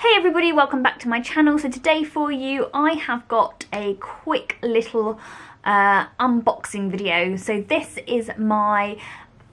Hey everybody, welcome back to my channel. So today for you I have got a quick little unboxing video. So this is my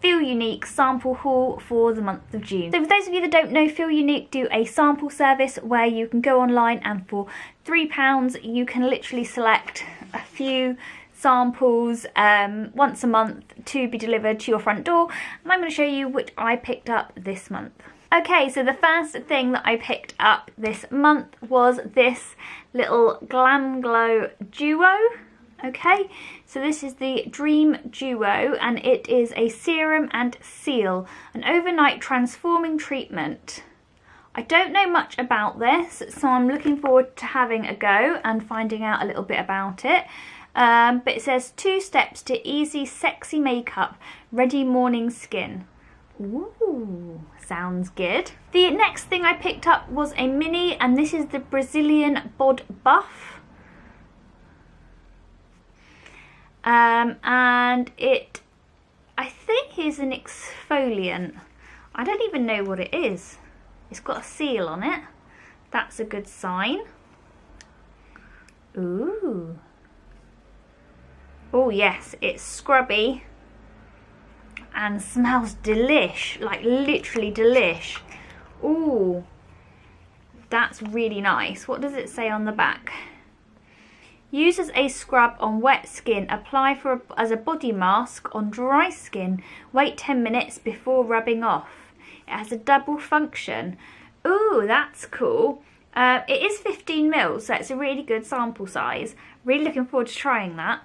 feelunique sample haul for the month of June. So for those of you that don't know, feelunique do a sample service where you can go online and for £3 you can literally select a few samples once a month to be delivered to your front door, and I'm going to show you which I picked up this month. Okay, so the first thing that I picked up this month was this little Glam Glow Duo. Okay, so this is the Dream Duo and it is a serum and seal, an overnight transforming treatment. I don't know much about this, so I'm looking forward to having a go and finding out a little bit about it. But it says 2 steps to easy, sexy makeup, ready morning skin. Ooh, sounds good. The next thing I picked up was a mini, and this is the Brazilian Bod Buff. And it, I think, is an exfoliant. I don't even know what it is. It's got a seal on it. That's a good sign. Ooh. Oh yes, it's scrubby and smells delish, like literally delish. Ooh, that's really nice. What does it say on the back? Use as a scrub on wet skin, apply as a body mask on dry skin, wait 10 minutes before rubbing off. It has a double function. Ooh, that's cool. It is 15 ml, so it's a really good sample size. Really looking forward to trying that.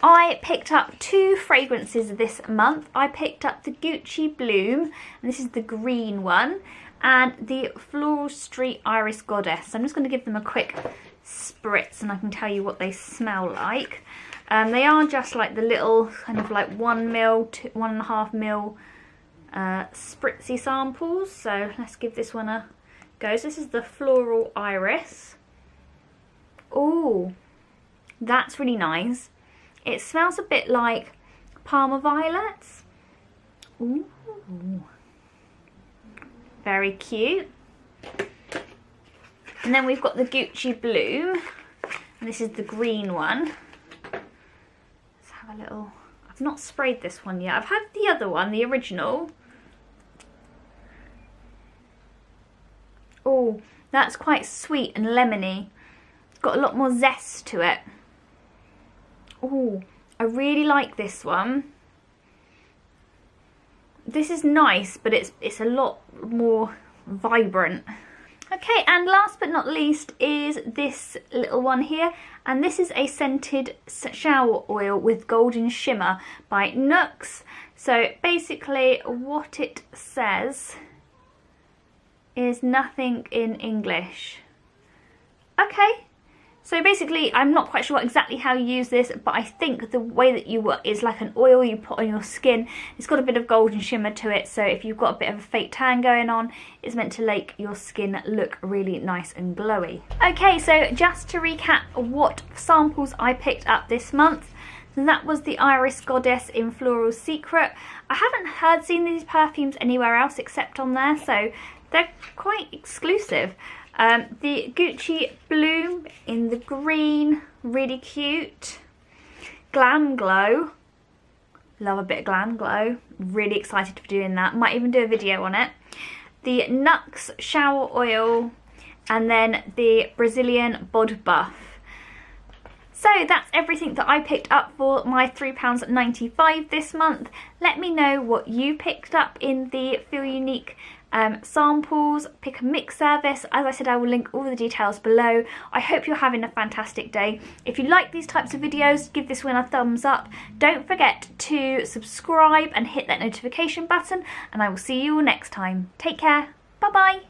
I picked up 2 fragrances this month. I picked up the Gucci Bloom, and this is the green one, and the Floral Street Iris Goddess. So I'm just going to give them a quick spritz and I can tell you what they smell like. They are just like the little kind of like 1 ml to 1.5 ml spritzy samples. So let's give this one a go. So this is the Floral Iris. Oh, that's really nice. It smells a bit like Parma Violets. Ooh, very cute. And then we've got the Gucci Bloom, and this is the green one. Let's have a little, I've not sprayed this one yet. I've had the other one, the original. Oh, that's quite sweet and lemony. It's got a lot more zest to it. Oh, I really like this one. This is nice, but it's a lot more vibrant. Okay, and last but not least is this little one here, and this is a scented shower oil with golden shimmer by Knux. So basically what it says is nothing in English. Okay. So basically, I'm not quite sure exactly how you use this, but I think the way that you work is like an oil you put on your skin. It's got a bit of golden shimmer to it, so if you've got a bit of a fake tan going on, it's meant to make your skin look really nice and glowy. Okay, so just to recap what samples I picked up this month. So that was the Iris Goddess in Floral Secret. I haven't seen these perfumes anywhere else except on there, so they're quite exclusive. The Gucci Bloom in the green, really cute. Glam Glow, love a bit of Glam Glow, really excited for doing that, might even do a video on it. The Knux Shower Oil, and then the Brazilian Bod Buff. So that's everything that I picked up for my £3.95 this month. Let me know what you picked up in the feelunique samples, pick a mix service. As I said, I will link all the details below. I hope you're having a fantastic day. If you like these types of videos, give this one a thumbs up. Don't forget to subscribe and hit that notification button, and I will see you all next time. Take care. Bye bye.